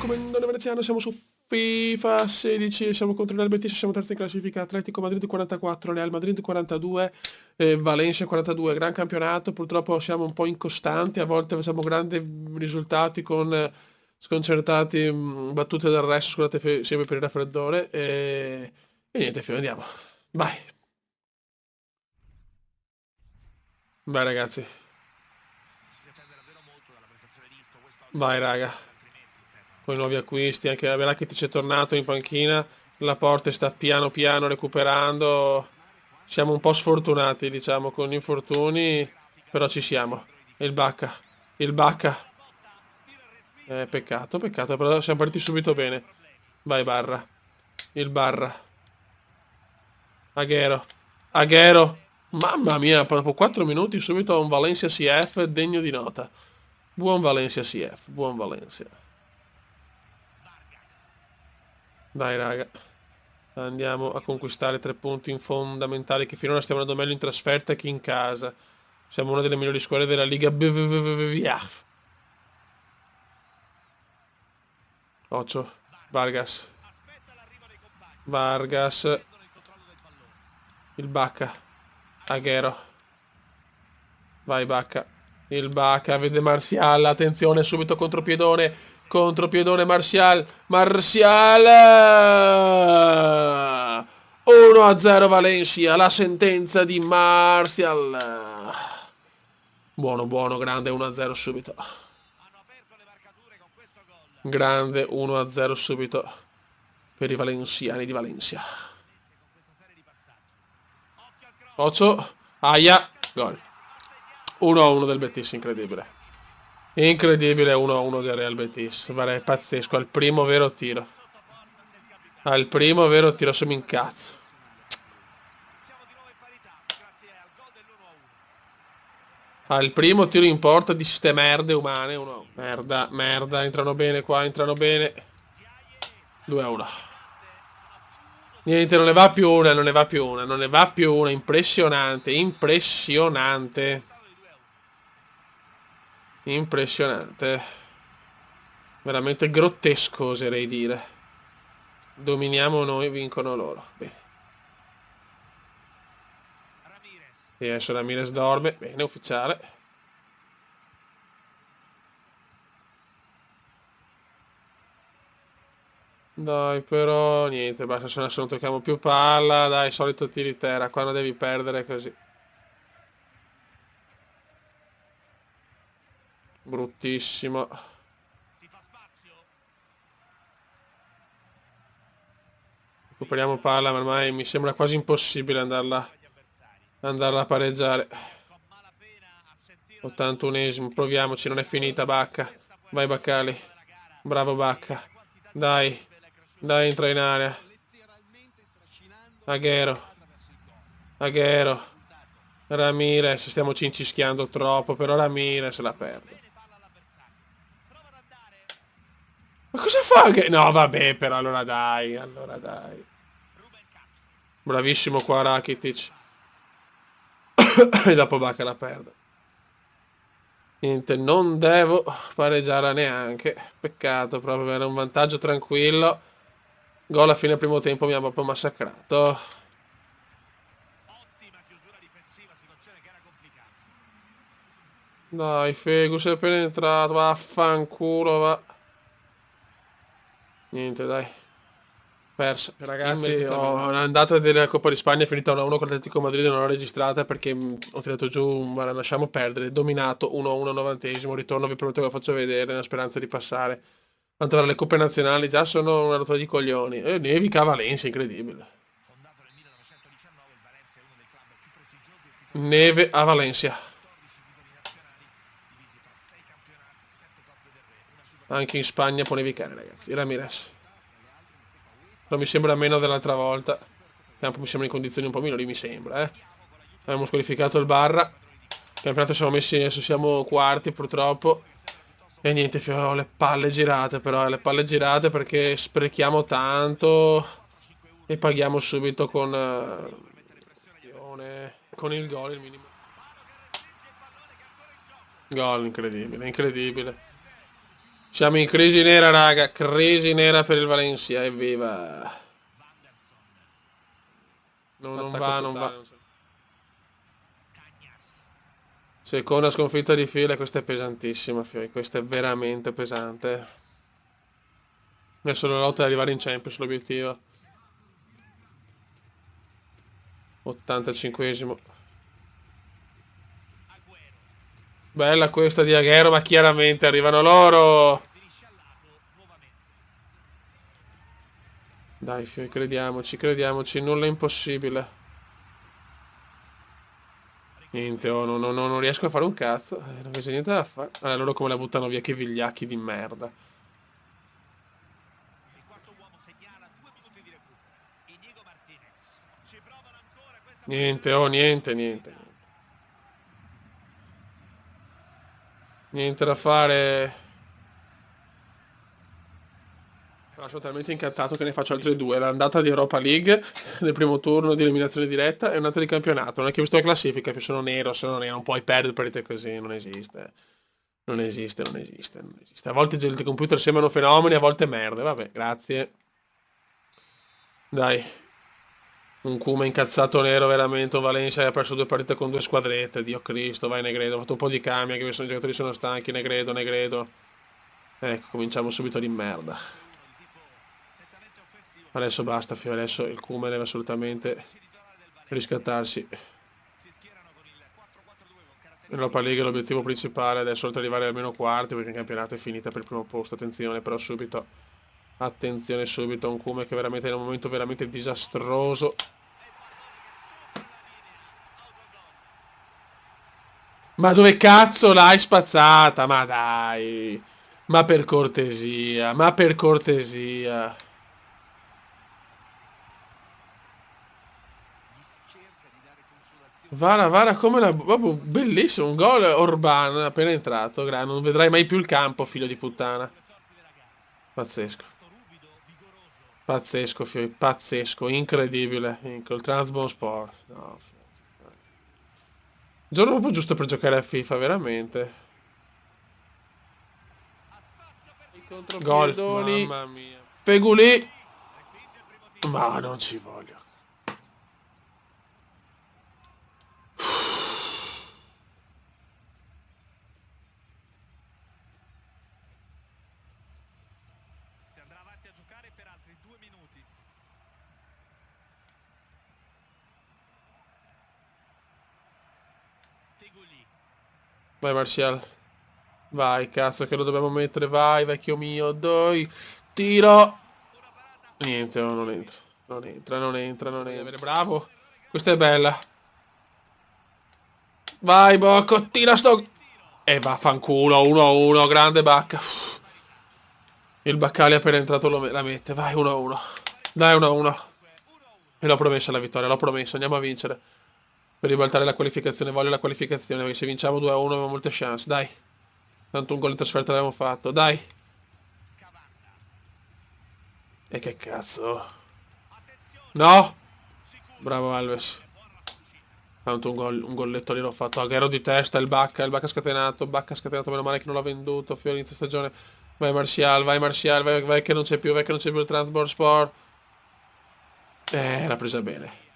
Comandone Veneziano, siamo su FIFA 16, siamo contro il Real Betis, siamo terzi in classifica, Atletico Madrid 44, Real Madrid 42, Valencia 42, gran campionato, purtroppo siamo un po' incostanti, a volte facciamo grandi risultati con sconcertati battute del resto, scusate sempre per il raffreddore, e niente, Fio, andiamo, vai, vai ragazzi, vai raga. Con i nuovi acquisti, anche la Rakitic è tornato in panchina, la Porte sta piano piano recuperando, siamo un po' sfortunati diciamo con gli infortuni, però ci siamo. E il Bacca, peccato, peccato, però siamo partiti subito bene. Vai Barra, il Barra, Aguero, Aguero, mamma mia, dopo 4 minuti subito un Valencia CF degno di nota. Buon Valencia CF, buon Valencia. Dai raga. Andiamo a conquistare 3 punti fondamentali che finora stiamo andando meglio in trasferta che in casa. Siamo una delle migliori squadre della Liga BVVVVF. Ocho. Vargas. Vargas. Il Bacca. Aguero. Vai Bacca. Il Bacca vede Martial. Attenzione subito contropiedone. Contropiedone Martial. Martial. 1-0 Valencia. La sentenza di Martial. Buono, buono, grande 1-0 subito. Grande 1-0 subito per i valenziani di Valencia. 8. Aia. Gol. 1-1 del Betis, incredibile. Incredibile 1-1 del Real Betis. Guarda, è pazzesco. Al primo vero tiro. Al primo vero tiro, se mi incazzo. Al primo tiro in porta di ste merde umane. 1-1. Merda, merda. Entrano bene qua, entrano bene. 2-1. Niente, non ne va più una, non ne va più una, non ne va più una. Impressionante, impressionante. Impressionante. Veramente grottesco, oserei dire. Dominiamo noi, vincono loro. Bene. E adesso Ramirez dorme. Bene, ufficiale. Dai, però, niente, basta, se non tocchiamo più palla. Dai, solito tiri terra, quando devi perdere così. Bruttissimo. Recuperiamo palla, ma ormai mi sembra quasi impossibile andarla a pareggiare. 81esimo, proviamoci, non è finita Bacca. Vai Baccali. Bravo Bacca. Dai. Dai, entra in area. Aguero. Aguero. Ramirez, stiamo cincischiando troppo, però Ramirez la perde. Ma cosa fa? No, vabbè, però allora dai, allora dai. Bravissimo qua Rakitic. E dopo Bacca la perde. Niente, non devo pareggiare neanche. Peccato, proprio era un vantaggio tranquillo. Gol a fine primo tempo mi ha proprio massacrato. Dai, Fegus è appena entrato, vaffanculo, va. Niente, dai. Persa. Ragazzi, l'andata della Coppa di Spagna è finita 1-1 con l'Atletico Madrid, non l'ho registrata perché ho tirato giù, ma lasciamo perdere. Dominato 1-1 al 90esimo, ritorno, vi prometto che lo faccio vedere, nella speranza di passare. Tanto le coppe nazionali già sono una rottura di coglioni. E nevica a Valencia, incredibile. Neve a Valencia. Anche in Spagna può nevicare, ragazzi. Ramirez. Non mi sembra meno dell'altra volta. Mi sembra in condizioni un po' minori, mi sembra, eh. Abbiamo squalificato il Barra. Campionato siamo messi, adesso siamo quarti purtroppo. E niente, ho le palle girate però, le palle girate perché sprechiamo tanto e paghiamo subito con il gol, il minimo. Gol incredibile, incredibile. Siamo in crisi nera, raga. Crisi nera per il Valencia. Evviva. No, non va, non va. Seconda sconfitta di fila. Questa è pesantissima, Fioi. Questa è veramente pesante. Adesso la lotta ad arrivare in Champions, l'obiettivo. 85esimo. Bella questa di Aguero, ma chiaramente arrivano loro. Dai, Fioi, crediamoci, crediamoci, nulla è impossibile. Niente, oh, non riesco a fare un cazzo. Non c'è niente da fare. Loro come la buttano via, che vigliacchi di merda. Niente, oh, niente, niente. Niente da fare. Sono talmente incazzato che ne faccio altre due. L'andata di Europa League nel primo turno di eliminazione diretta e un'altra di campionato. Non è che ho visto la classifica, che sono nero, se non è, non puoi perdere così, non esiste. Non esiste, non esiste, non esiste. A volte i computer sembrano fenomeni, a volte merde. Vabbè, grazie. Dai. Un Kuma incazzato nero veramente, un Valencia che ha perso due partite con due squadrette, Dio Cristo, vai Negredo, ho fatto un po' di cambi, anche se i giocatori sono stanchi, Negredo, Negredo. Ecco, cominciamo subito di merda. Adesso basta, Fio, adesso il Kuma deve assolutamente riscattarsi. L'Europa League è l'obiettivo principale, adesso oltre ad arrivare almeno quarti, perché il campionato è finita per il primo posto, attenzione però subito. Attenzione subito a un Kuma che veramente è in un momento veramente disastroso. Ma dove cazzo l'hai spazzata? Ma dai. Ma per cortesia, ma per cortesia. Vara, Vara come la... Proprio bellissimo, un gol Orban appena entrato. Non vedrai mai più il campo, figlio di puttana. Pazzesco. Pazzesco, figlio, pazzesco, incredibile. Il Trabzonspor. No, giorno proprio giusto per giocare a FIFA, veramente. Gol, mamma mia. Peguli. Ma non ci voglio. Si andrà avanti a giocare per altri 2 minuti. Teguli. Vai Martial. Vai, cazzo, che lo dobbiamo mettere. Vai, vecchio mio. Dai. Tiro. Niente, no, non entra. Non entra, non entra, non entra. Bravo. Questa è bella. Vai, Bocco. Tira sto... E vaffanculo. 1-1. Grande Bacca. Il Baccali appena entrato la mette. Vai, 1-1. Dai, 1-1. E l'ho promessa la vittoria, l'ho promesso. Andiamo a vincere. Per ribaltare la qualificazione. Voglio la qualificazione. Perché se vinciamo 2-1 abbiamo molte chance. Dai. Tanto un gol in trasferta l'abbiamo fatto. Dai. E che cazzo. No. Bravo Alves. Tanto un golletto lì l'ho fatto. Aguero di testa, il Bacca scatenato. Bacca scatenato, meno male che non l'ha venduto. Fiore inizio stagione. Vai Martial, vai che non c'è più, vai che non c'è più il Trabzonspor. L'ha presa bene.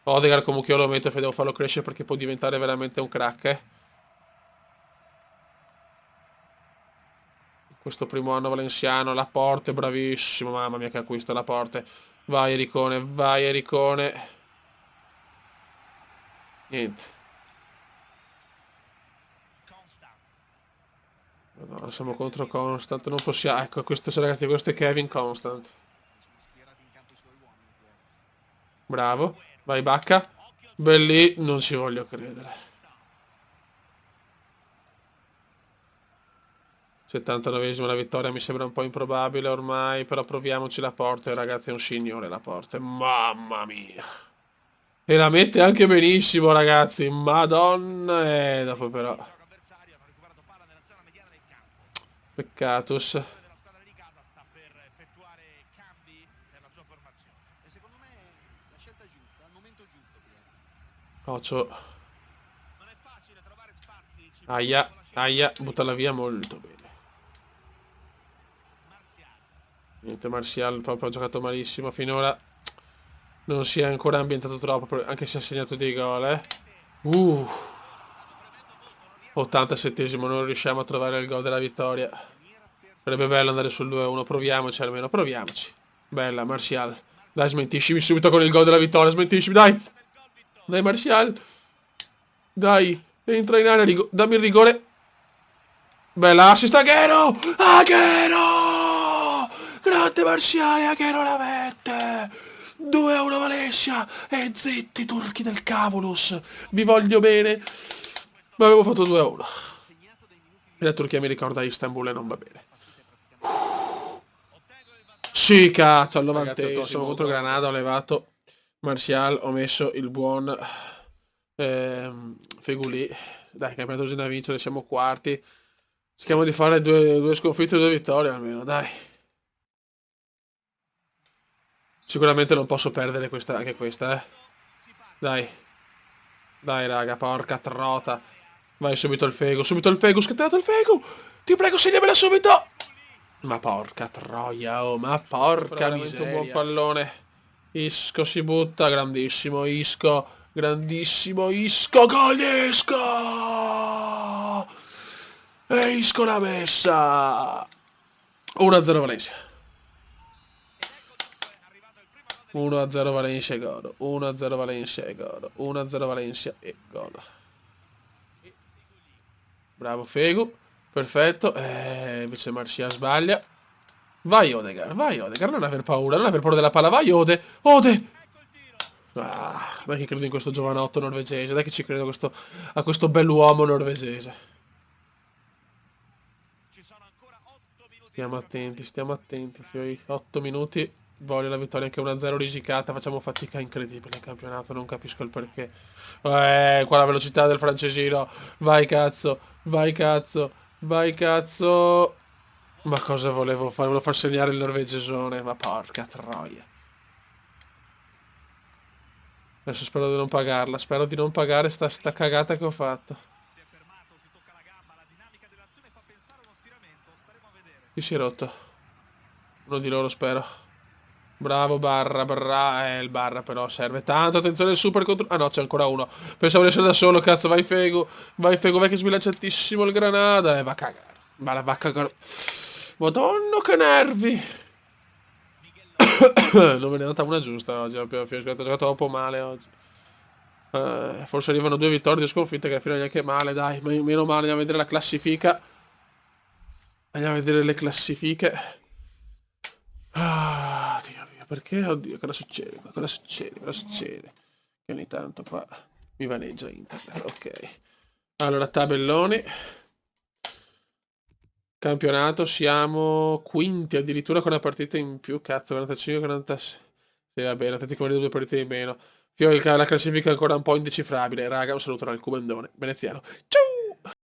Odegaard comunque io lo metto e devo farlo crescere perché può diventare veramente un crack, Questo primo anno valenziano, Laporte, bravissimo, mamma mia che acquista Laporte. Vai Ericone, vai Ericone. Niente. No, siamo contro Constant, non possiamo... Ecco, questo ragazzi, questo è Kevin Constant. Bravo, vai Bacca. Belli, non ci voglio credere. 79esimo la vittoria mi sembra un po' improbabile ormai, però proviamoci la porta, ragazzi, è un signore la porta. Mamma mia. E la mette anche benissimo, ragazzi. Madonna. Dopo però. Peccatus. Ocio. Aia, aia, buttala via molto bene. Niente, Martial proprio ha giocato malissimo finora. Non si è ancora ambientato troppo, anche se ha segnato dei gol, 87esimo, non riusciamo a trovare il gol della vittoria. Sarebbe bello andare sul 2-1, proviamoci almeno, proviamoci. Bella, Martial. Dai, smentiscimi subito con il gol della vittoria, smentiscimi, dai! Dai, Martial! Dai, entra in area, dammi il rigore. Bella assist, Aguero! Aguero! Grande Martiale, Aguero la mette! 2-1 Valencia! E zitti, turchi del Cavulus! Vi voglio bene! Ma avevo fatto 2-1. E la Turchia mi ricorda Istanbul e non va bene. Sì, cazzo, al 90esimo contro Granada ho levato Martial, ho messo il buon Feguli. Dai, campionato già da vincere, siamo quarti. Cerchiamo di fare due sconfitte e 2 vittorie almeno, dai. Sicuramente non posso perdere anche questa, Dai. Dai, raga, porca trota. Vai subito il Fegu, scatenato il Fegu! Ti prego, segnamela subito! Ma porca troia, oh, ma porca miseria. Un buon pallone. Isco si butta, grandissimo Isco. Grandissimo Isco, gol di Isco! E Isco l'ha messa! 1-0 Valencia. 1-0 Valencia e gol. 1-0 Valencia e gol. 1-0 Valencia e gol. Bravo Fegu. Perfetto. Invece Marcia sbaglia. Vai Odegaard, non aver paura, non aver paura della palla, vai Ode! Dai che credo in questo giovanotto norvegese, dai che ci credo a questo bell'uomo norvegese. Stiamo attenti, fioi. 8 minuti, voglio la vittoria anche 1-0 risicata, facciamo fatica incredibile in campionato, non capisco il perché. Qua la velocità del francesino, vai cazzo, vai cazzo, vai cazzo. Ma cosa volevo fare? Volevo far segnare il norvegesone, ma porca troia. Adesso spero di non pagarla, spero di non pagare sta cagata che ho fatto. Si è fermato, si tocca la gamba, la dinamica dell'azione fa pensare a uno stiramento, staremo a vedere. Chi si è rotto? Uno di loro spero. Bravo Barra, il Barra però serve tanto, attenzione il super contro... Ah no, c'è ancora uno. Pensavo di essere da solo, cazzo, vai Fego, vai che sbilanciatissimo il Granada, va a cagare. Va a cagare. Madonna che nervi. Non me ne è andata una giusta oggi, ho giocato troppo male oggi. Forse arrivano 2 vittorie, 2 sconfitte che alla fine neanche male, dai, meno male, andiamo a vedere la classifica. Andiamo a vedere le classifiche. Ah, Dio mio, perché? Oddio, cosa succede? Cosa succede? Cosa succede? Che ogni tanto qua mi vaneggia internet, ok. Allora, tabelloni. Campionato, siamo quinti, addirittura con una partita in più, cazzo, 45, 46. Sì, vabbè, l'Atletico Madrid 2 partite in meno. La classifica è ancora un po' indecifrabile. Raga, un saluto dal Cubandone veneziano. Ciao!